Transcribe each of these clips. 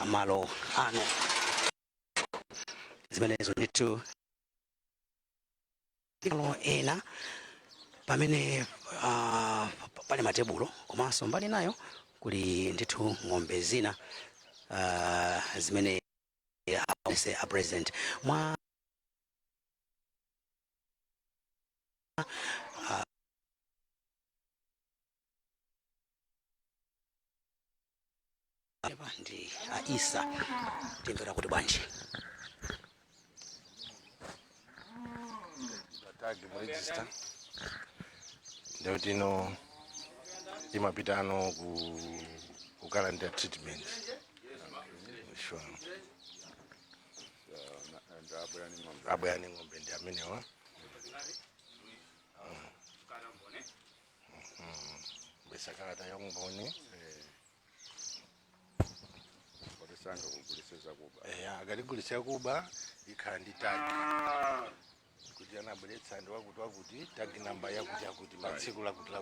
malo ano zimenezo nditu malo ena pamene pali matebulo komanso mbali nayo kuli ndithu ng'ombe zina zimene a president mwa ndi Isa timvera kuti bwanji tag register ndio tino imapitano ku calendar treatment sure abuyani ngombe ndi amenewa besakata yomboni sanga kuguliseza kuba akaligulisa kuba ikhandi tag kuti anabweretsa ndi wakuti tag number yakuti matsiku lakuti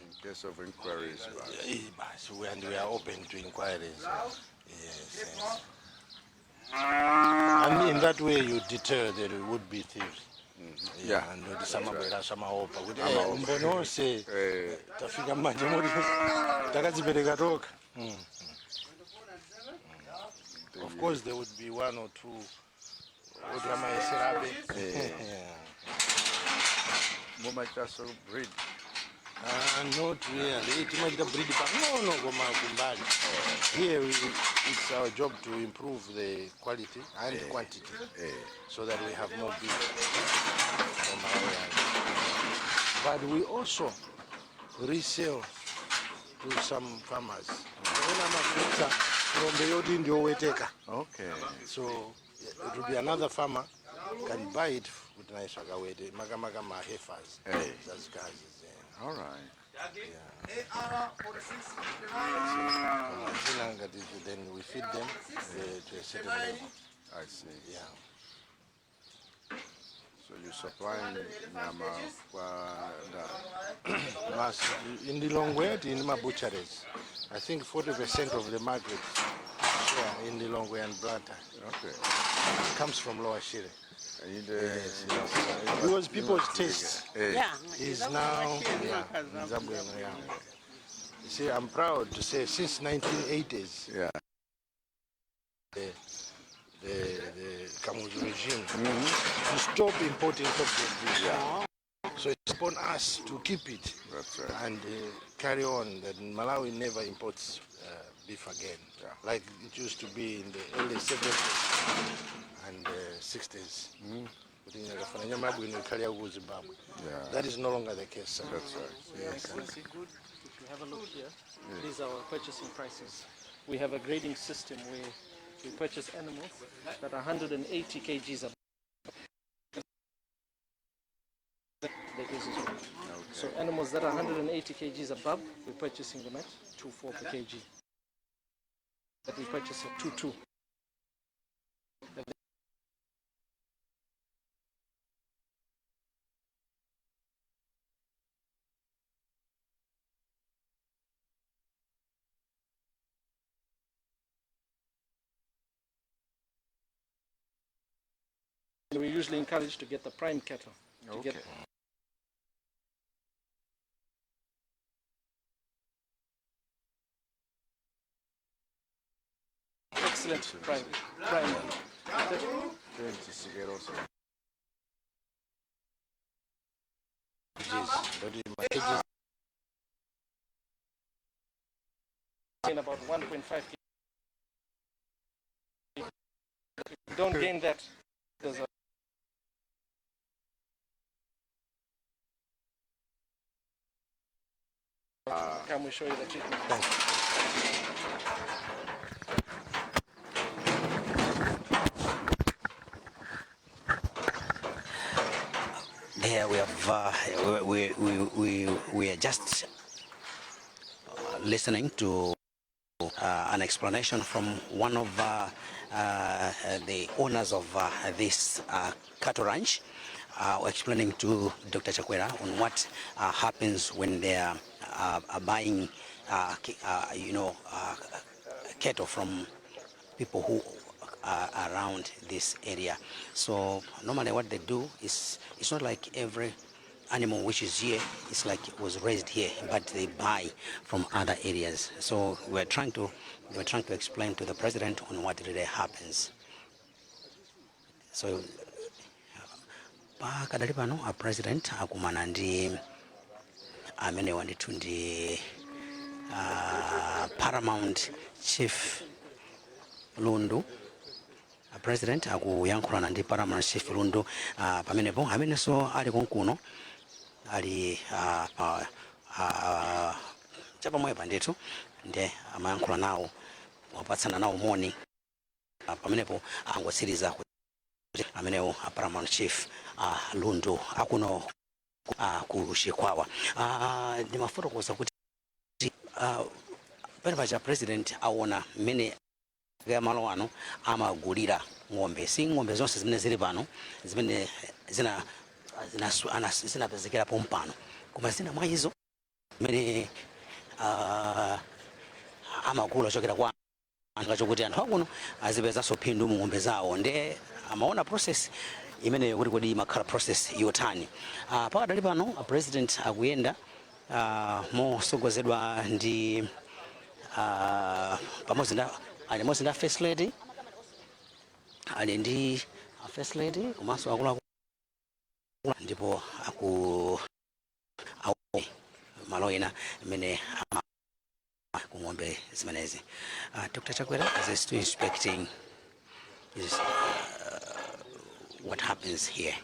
in case of inquiries basi we are open to inquiries. Yes. And in that way you deter the would-be thieves. And samabwera samaopa kuti mbonose tafika manje muri takadzipereka toka. Of course, there would be one or two. Mumachaso breed. Not really. It might breed, but no, kumbali. Here it's our job to improve the quality and quantity, so that we have more beef from our land. But we also resell to some farmers. Okay. So it will be another farmer can buy it with nice agawede magamagama heifers. That's guys. All right. Then we feed them to a certain level. I see. Yeah. So you supply nyama in the long way in my butcheries. I think 40% of the market in the Longway and Blanta comes from Lower Shire. Because people's taste is now You see, I'm proud to say since 1980s the Kamuzu regime to stop importing beef. So it's upon us to keep it and carry on that Malawi never imports beef again, like it used to be in the early 70s and 60s. That is no longer the case, sir. That's right. Yes, sir. If you have a look here, these are our purchasing prices. We have a grading system where we purchase animals that are 180 kgs above. So animals that are 180 kgs above, we're purchasing them at 2.4 per kg. That we purchase at 2.2. We usually encourage to get the prime cattle. Excellent prime. In about 1.5 kg. If you don't gain that, there's a can we show you the treatment? There we have we are just listening to an explanation from one of the owners of this cattle ranch, explaining to Dr. Chakwera on what happens when they are buying cattle from people who are around this area. So normally what they do is, it's not like every animal which is here, it's like it was raised here, but they buy from other areas. So we're trying to explain to the president on what really happens. So pakadali pano a president akumana ndi amene wanditu ndi Paramount Chief Lundu. President akuyankhulana ndi Paramount Chief Lundu pamenepo amenenso ali konkuno ali chapamwepa ndithu ndi amayankhula nawo, wapatsana nawo moni pamenepo angotsiriza amenewo Paramount Chief Lundu akuno ku Chikwawa. Ndimafotokoza kuti pamene cha president aona mmene malo ano amagulira ng'ombe, si ng'ombe zonse zimene zili pano zimene zinapezekera pompano, koma zina mwa izo mmene amagula chokera kwa anthu chokuti anthu akuno azipezanso phindu mu ng'ombe zawo, ndi amaona process imene kuti kodi imakhala process yotani. Pakadali pano a president akuyenda mosogozedwa ndi pamodzi na first lady, ali ndi first lady komanso akulu ndipo malo ena imene ku ng'ombe zimenezi. Dr. Chakwera is still inspecting what happens here.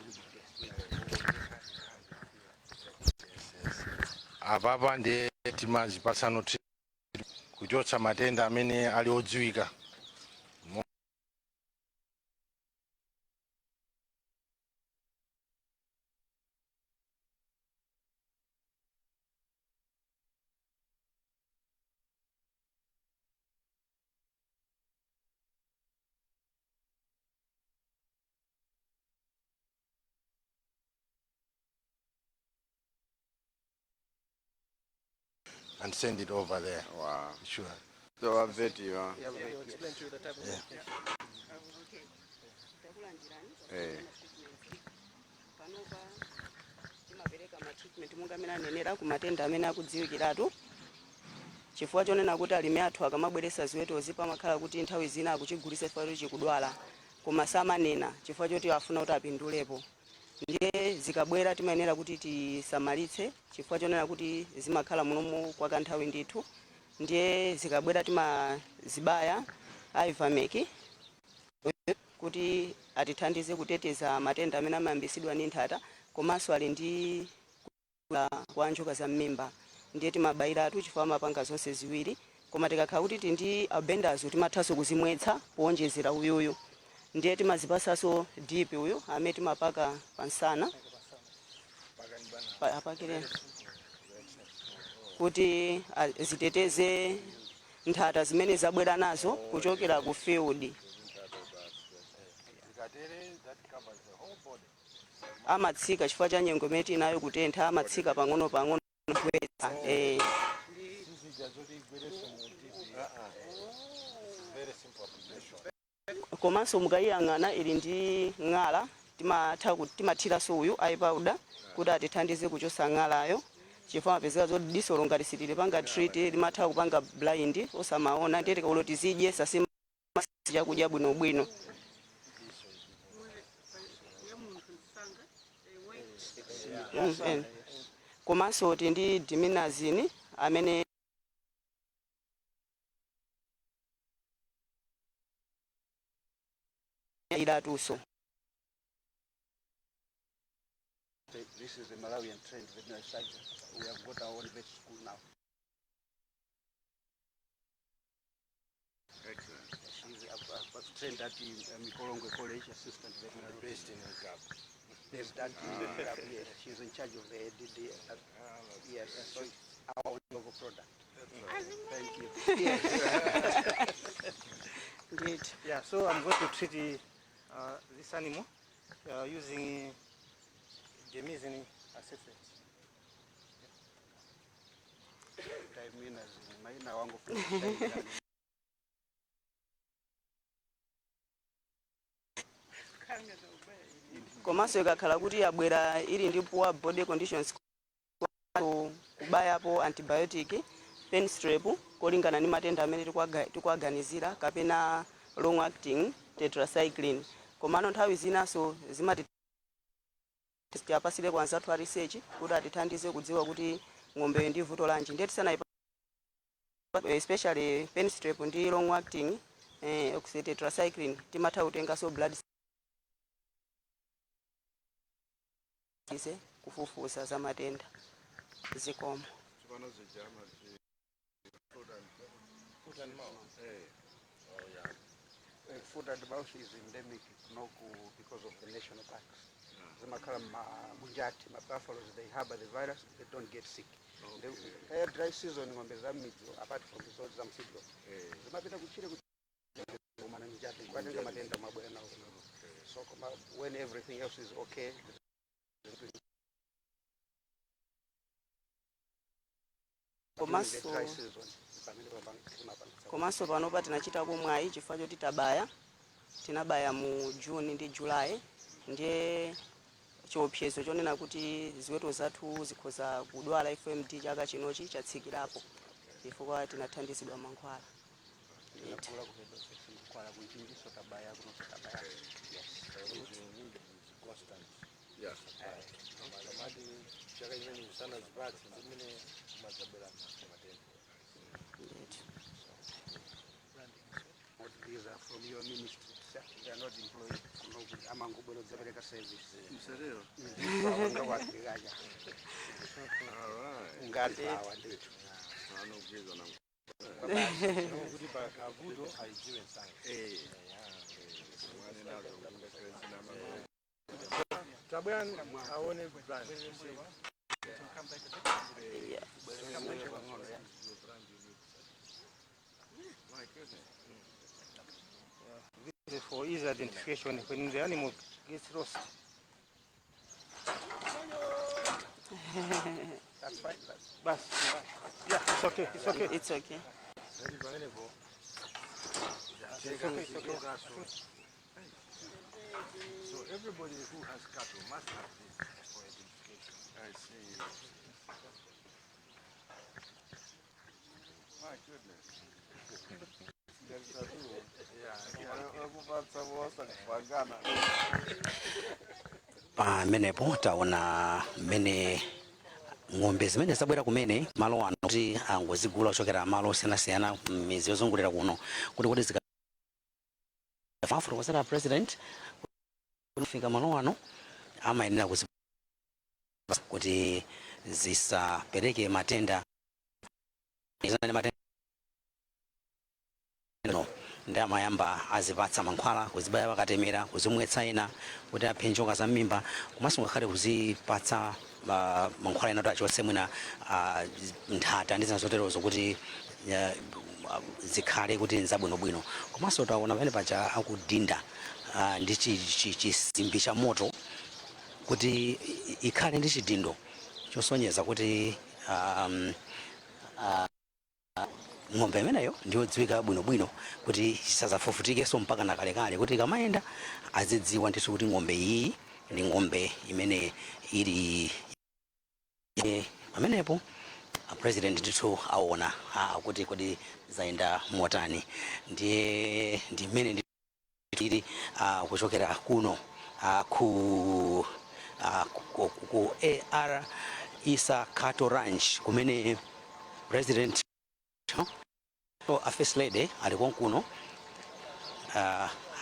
Apapa ndi timazipasano kuchotsa matenda amene ali odziwika. And send it over there. Wow. Sure. So I'll vet you. Huh? Yeah, we'll explain to you the type of Hey. Munga kumatenda amene akudziwikiratu chifukwa chonena kuti alimi athu akamabweresa ziweto zipa makhala kuti nthawi zina akuchigulisa chifukwa chikudwala, koma samanena chifukwa choti afuna kuti apindulepo. Ndiye zikabwera timayenera kuti tisamalitse chifukwa chonena kuti zimakhala munomu kwa kanthawi ndithu. Ndiye zikabwera timazibaya aivameki kuti atithandize kuteteza matenda amene amayambisidwa ndi nthata, komanso ali ndi kwa njoka za mmimba. Ndiye timabayiratu chifukwa amapanga zonse ziwiri, koma tikakhala kuti ndi abendazo timathanso kuzimwetsa powonjezera uyuyu. Ndiye timazipasaso deep uyu amene timapaka pansana apakire kuti ziteteze nthata zimene zabwera nazo kuchokera ku field. Amatsika chifukwa cha nyengo imene tinayo kutentha, amatsika pang'ono pang'ono kwetsa. Komanso mukayiyang'ana ili ndi ng'ala, timathiraso uyu eye powder kuti atithandize kuchosa ng'alayo chifukwa mapezeka zoti disolo ngati sitilipanga treat limatha kupanga blind osamaona, ndiye tikaulo tizidye sasima chakudya bwinobwino. Komanso ndi diminazini amene idatuso. This is the Malawian trained veterinary surgeon. We have got our own vet school now. Excellent. She's trained at Mikolongwe College, assistant veterinary. Based in Gap. Based at yes. She's in charge of the DD. Yes, so it's our own local product. Thank you. Indeed. Yeah, so I'm going to treat this animal using Gemizini assessment. Time in as maina wangu komanso ikakhala kuti yabwera ili ndi poor body conditions kubayapo antibiotic pen strep kolingana ndi matenda amene tikuaganizira kapena long acting tetracycline komano nthawi zinaso zimati tipasire kwa anzathu a research kuti atithandize kudziwa kuti ng'ombe ndi vuto lanji ndiye tisana especially pen strep ndi long acting tetracycline timatha kutengaso blood kufufuza za matenda zikomo. Foot and mouth is endemic because of the national parks. The Munjati, buffaloes, they harbor the virus, they don't get sick. The dry season, apart from the salt, some food. So when everything else is okay, komanso panopa tinachita kumwayi chifukwa choti tinabaya mu June ndi July ndiye chiopsezo chonena kuti ziweto zathu zikhoza kudwala FMD chaka chinochi chatsikirapo chifukwa tinathandizidwa mankhwala. These are from your ministry. They are not employed. Service. For easy identification when the animal gets lost. That's fine. Yeah, it's okay. It's okay. It's okay. So everybody who has cattle must have this for identification. I see. My goodness. Pamenepo taona mmene ng'ombe zimene zabwera kumene malo ano kuti angozigula kuchokera malo osiyanasiyana m'mizi yozungulira kuno kuti zikafafuro kwasala president kufika malo ano amayenera kuti zisapereke matenda ndi amayamba azipatsa mankhwala kuzibaya pakatemera kuzimwetsa ena kuti aphe njoka za m'mimba komanso ngakhale kuzipatsa mankhwala ena kuti achotse mwina nthata ndi zina zoterozo kuti zikhale kuti nzabwinobwino komanso taona pamene paja akudinda ndi chisimbi cha moto kuti ikhale ndi chidindo chosonyeza kuti ng'ombe imeneyo ndiyodziwika bwinobwino kuti isazafufutikeso mpaka nakalekale kuti ikamayenda azidziwa ndithu kuti ng'ombe iyi ndi ng'ombe imene ili pamenepo president ndithu aona kuti kodi zayenda motani ndiye ndimene ndili kuchokera kuno ku AR Isa Cattle Ranch kumene president a first lady ali konkuno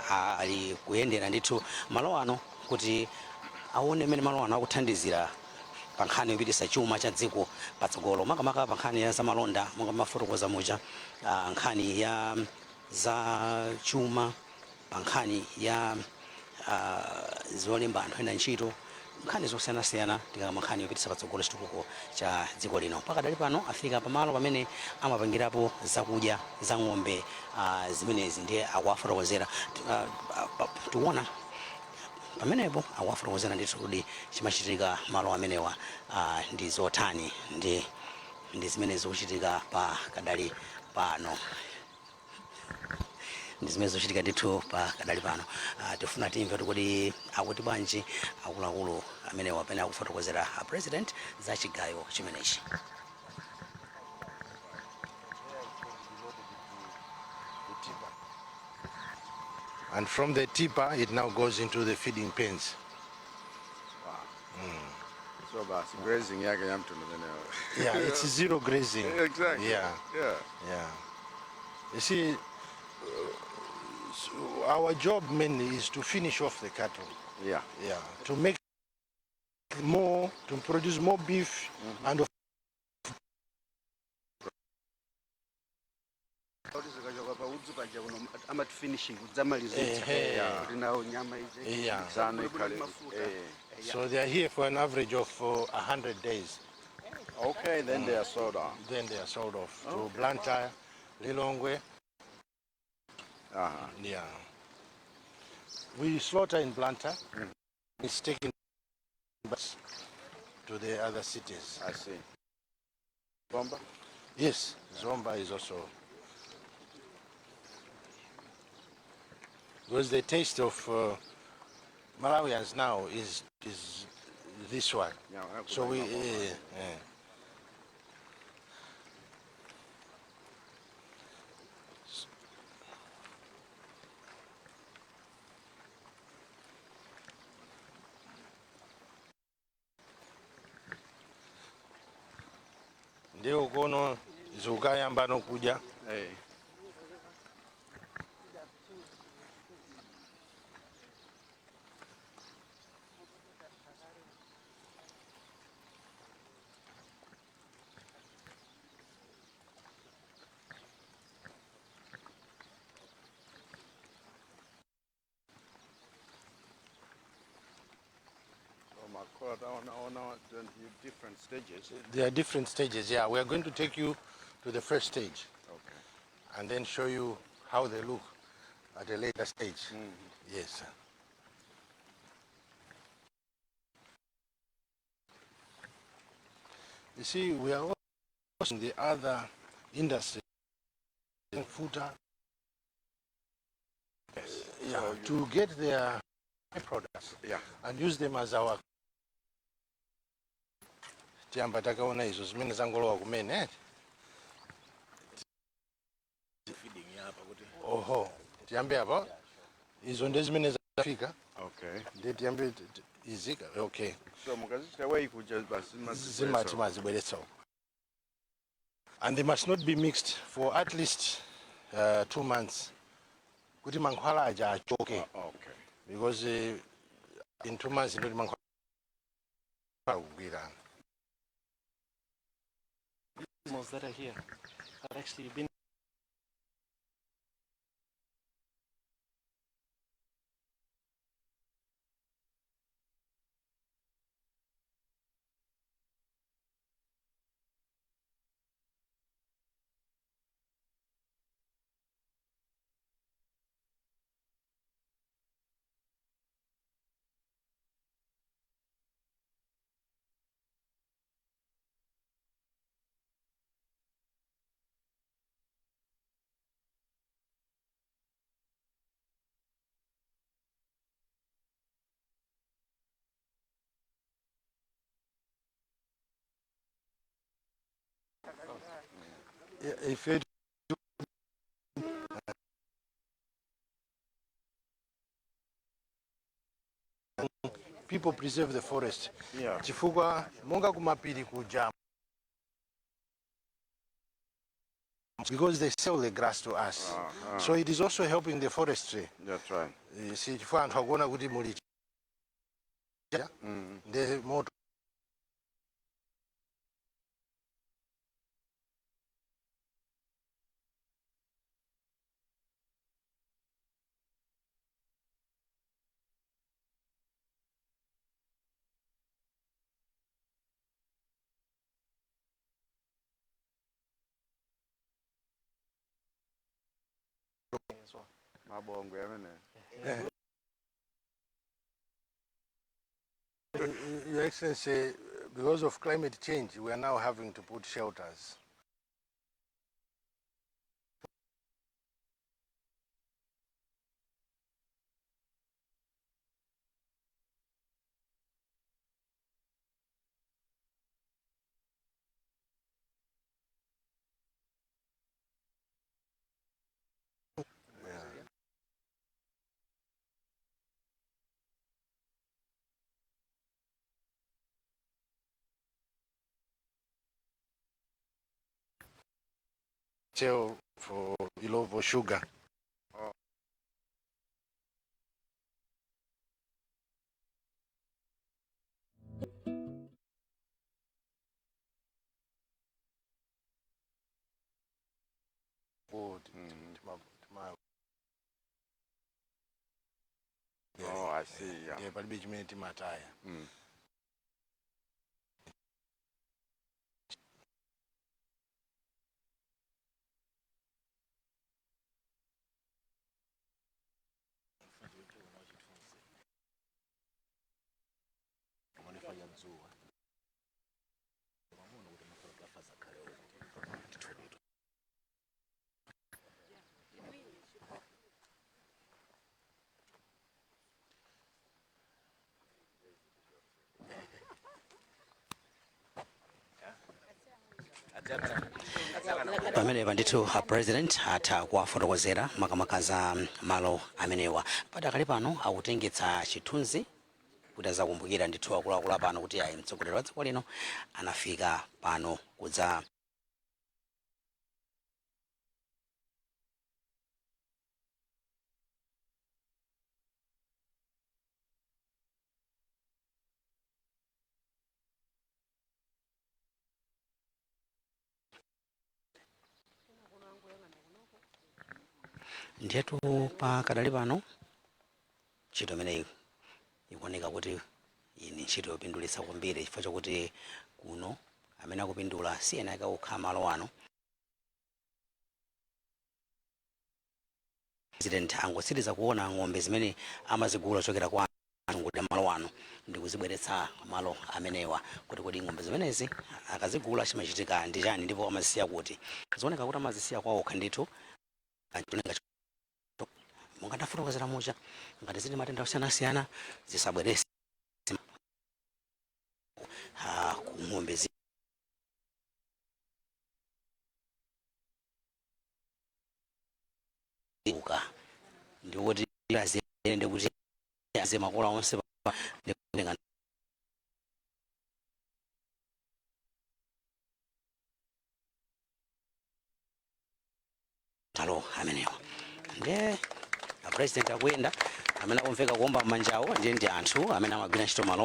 ali kuyendera ndithu malo ano kuti aone mmene malo ano akuthandizira pa nkhani yopititsa chuma cha dziko patsogolo makamaka pa nkhani ya zamalonda monga mafotokoza muja nkhani ya za chuma pa nkhani ya zolemba anthu ena ntchito nkhani zosiyanasiyana tikama nkhani yopititsa patsogolo chitukuko cha dziko lino pakadali pano afika pamalo pamene amapangirapo zakudya za ng'ombe zimenezi ndiye akuwafotokozera tikuona pamenepo akuwafotokozera ndithu kuti chimachitika malo amenewa ndi zotani ndi zimene zikuchitika pa kadali pano ndi zimene zochitika ndithu pa kadali pano. Tifuna timve kuti akuti bwanji akuluakulu amene wapene akufotokozera president za chigayo chimenechi. And from the tipper, it now goes into the feeding pens. So basi grazing yake ya mtu ndio. Yeah, it's zero grazing. Exactly. Yeah. Yeah. Yeah. You see, so our job mainly is to finish off the cattle. Yeah. Yeah. To make more, to produce more beef, and of ama finishing nyama yeah. Eh. So they are here for an average of 100 days. Okay, then they are sold off. Then they are sold off to Blantyre, Lilongwe. Yeah. We slaughter in Blantyre. It's taken to the other cities. I see. Bomba? Yes, Zomba is also. Because the taste of Malawians now is this one. Yeah, So we. Ndio kono zukayamba nokuja. Hey. Different stages. There are different stages, yeah. We are going to take you to the first stage. Okay. And then show you how they look at a later stage. Yes. You see, we are also in the other industry, footer, yeah, to get their products, yeah, and use them as our tiamba takaona izo zimene zangolowa kumene oho tiambe apa izo ndi zimene zafika. Okay. Ndi tiambe izika. Okay. So mukazita way kuja basi zimati mazibweretsa. And they must not be mixed for at least 2 months kuti mankhwala aja achoke. Okay. Because in 2 months ndoti mankhwala kugwirana. Animals that are here have actually been If it people preserve the forest. Yeah. Chifukwa monga kumapiri kuja because they sell the grass to us. So it is also helping the forestry. That's right. You see, chifukwa anthu akuona kuti muli the more as well. Mabongo yamene. Your Excellency, because of climate change, we are now having to put shelters. Tell for Ilovo sugar. Oh, I see. Yeah. Yeah, but which meant mataya. pamenepa ndithu president atha kuwafotokozera makamaka za malo amenewa padakali pano akutengetsa chithunzi kuti azakumbukira ndithu akuluakulu pano kuti ayi mtsogoleri wa dziko lino anafika pano kudza ndiyetu pakadali pano ntchito imeneyi ikuoneka kuti ni ntchito yopindulitsa kwambiri chifukwa chokuti kuno amene akupindula si ena akukhala malo ano president angotsiriza kuona ng'ombe zimene amazigula kuchokera kwa ngudi malo ano ndi kuzibweretsa malo amenewa kuti kodi ng'ombe zimenezi akazigula chimachitika ndi chani ndipo amazisiya kuti zioneka kuti amazisiya kwawokha ndithu mungatafotokozera mucha ngati zili matenda osiyanasiyana zisabwerese ku ng'ombe ziuka ndikuti aziyende kuti aze makola onse ndikutenga talo amenewa nde president akuyenda amene akumveka kuomba manjawo ndiye ndi anthu amene amagwira ntchito malo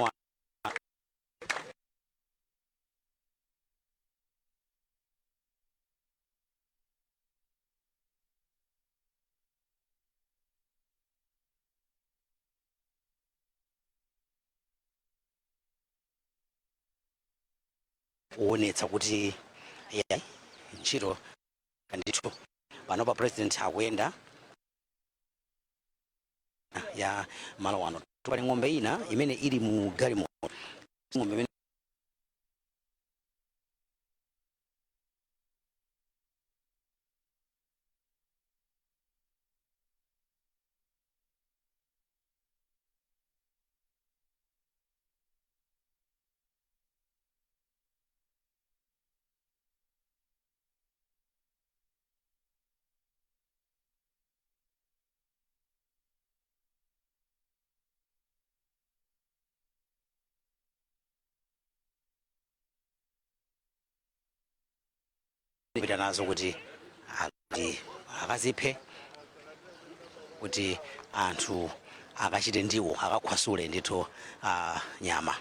kuonetsa kuti ntchito ndithu pano pa president akuyenda ya malo ano pali ng'ombe ina imene ili mu galimoto ng'ombe imene pita nazo kuti akaziphe kuti anthu akachite ndiwo akakhwasule ndithu nyama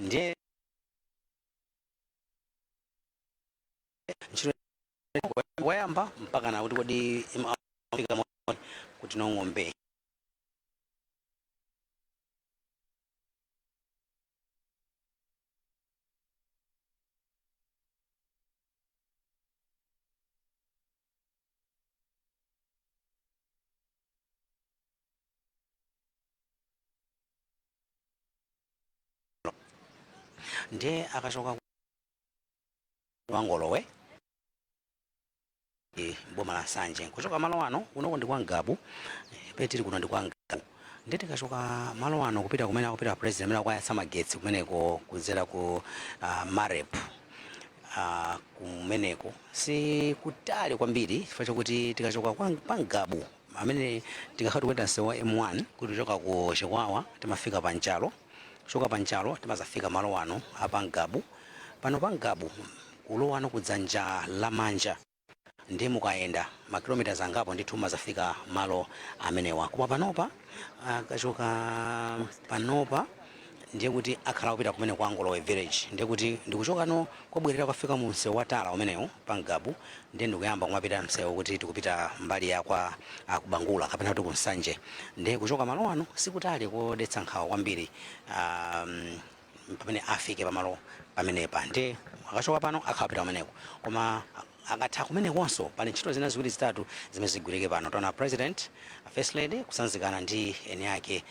ndiye ntchito wayamba mpaka na kuti kodi imafika kuti no ng'ombe ndiye akachoka wangolowe boma la Sanje kuchoka malo ano unoko ndi kwa Ngabu petiri kuno ndi kwa Ngabu ndiye tikachoka malo ano kupita kumene akupita president amene akwayatsa magetsi kumeneko kudzera ku Marep kumeneko si kutali kwambiri chifukwa chokuti tikachoka kwa Ngabu amene tikakhala kuenda sewa M1 kuti choka ku chikwawa timafika panchalo choka panchalo timazafika malo ano apa Ngabu pano pa Ngabu kulowa no kudzanja lamanja ndi mukaenda makilometers angapo ndithu mumazafika malo amenewa. Koma panopa akachoka panopa ndiye kuti akhala kupita kumene kwa Ngolowe village, ndiye kuti ndikuchokano kwabwerera kwafika mu msewu wa Tala umenewu pa Ngabu, ndiye ndikuyamba kumapita msewu kuti tikupita mbali ya kwa kubangula kapena kuti kunsanje. Ndiye kuchoka malo ano sikutali kodetsa nkhawa kwambiri pamene afike pamalo pamenepa. Ndiye akachoka pano akhapita kumeneko, koma akatha kumenekonso pali ntchito zina ziwiri zitatu zimene zigwirike pano. Taona president, first lady kusanzikana ndi eni yake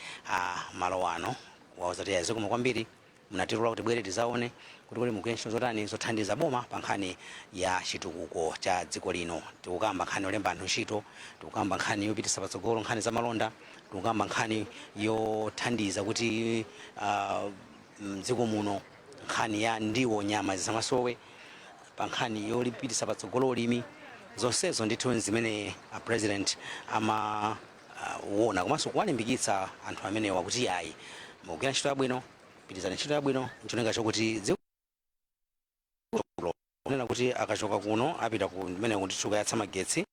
malo ano wawazati yazikoma kwambiri munatirola kuti bwere tizaone kuti kuli mugwira ntchito zotani zothandiza boma pa nkhani ya chitukuko cha dziko lino. Tikukamba nkhani yolemba anthu ntchito, tikukamba nkhani yopititsa patsogolo nkhani za malonda, tikukamba nkhani yothandiza kuti mdziko muno nkhani ya ndiwo nyama zisamasowe, pa nkhani yolipititsa patsogolo ulimi. Zonsezo ndithu zimene president wona komanso kuwalimbikitsa anthu amenewa kuti ayi mugwira ntchito yabwino, pitizani ntchito yabwino. Nchoneka chokuti kunena kuti akachoka kuno apita kumene kuti chukayatsa magetsi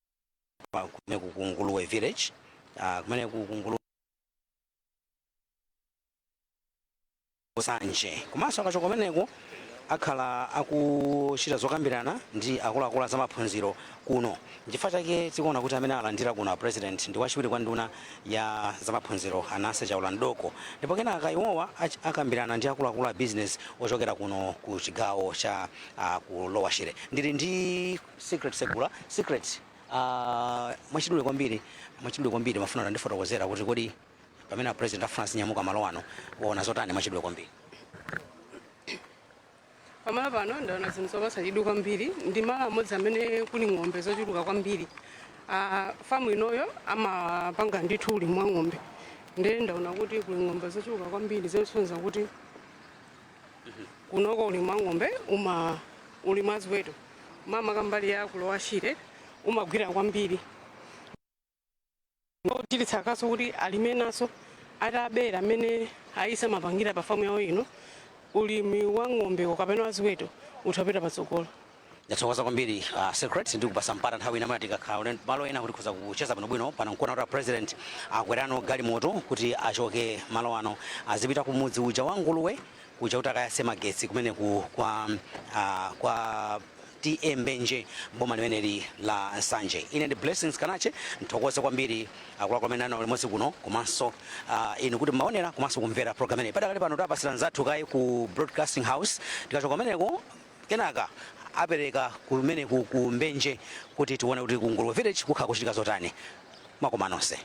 kumene ku Ngolowe village, kumene ku Ngolowe sanje. Komanso akachoka kumeneko akhala akuchita zokambirana ndi akuluakulu za maphunziro kuno. Chifukwa chake tikuona kuti amene alandira kuno president ndi wachiwiri kwa nduna ya za maphunziro Anase Chaulandoko, ndipo kenaka iwowa akambirana ndi akuluakulu a business ochokera kuno ku chigawo cha ku Shire. Ndili ndi secret segula secret mwachidule kwambiri mafuna ndifotokozera kuti kodi pamene president afuna sinyamuka malo ano waona zotani mwachidule kwambiri. Pamala pano ndaona zinthu zopatsa chidwi kwambiri, ndi malo amodzi amene kuli ng'ombe zochuluka kwambiri. Famu inoyo amapanga ndithu ulimi wa ng'ombe, ndiye ndaona kuti kuli ng'ombe zochuluka kwambiri zosonyeza kuti kunoko ulimi wa ng'ombe ulimi wa ziweto mama kambali ya kulowa Shire umagwira kwambiri. Ngochititsa kaso kuti alimenaso atabera amene aisa mapangira pa famu yawo ino ulimi wa ng'ombe kapena wa ziweto utapita patsogolo. Yatsokoza kwambiri secret ndi kupasa mpata nthawi ina mati kakhala malo ena kuti kuza kucheza bwinobwino pano nkuona kuti president akwerano galimoto kuti achoke malo ano azipita ku mudzi uja wa Ngolowe kuja kuti akayase magetsi kumene kwa TM Benje boma limeneli la Nsanje. Ine ndi Blessings Kanache, nthokoze kwambiri akuluakulu amene ali limodzi kuno komanso inu kuti maonera komanso kumvera program ineyi. Padakali pano tapasira nzathu kayi ku broadcasting house, tikachoka kumeneko kenaka apereka kumene ku Mbenje kuti tione kuti ku Ngolowe village kukhala kuchitika zotani. Mwakoma nonse.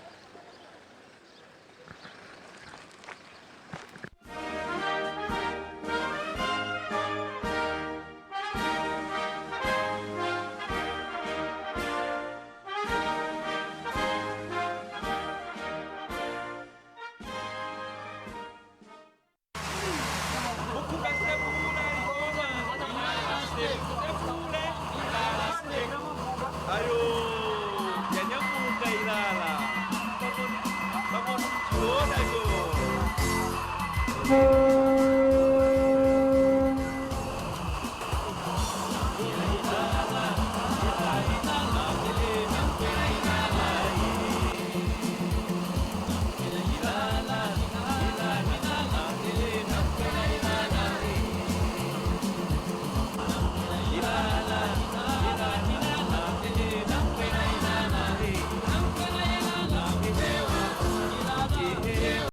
Ayo, yanyamuka ilala. Vamos, vamos, tuona yo.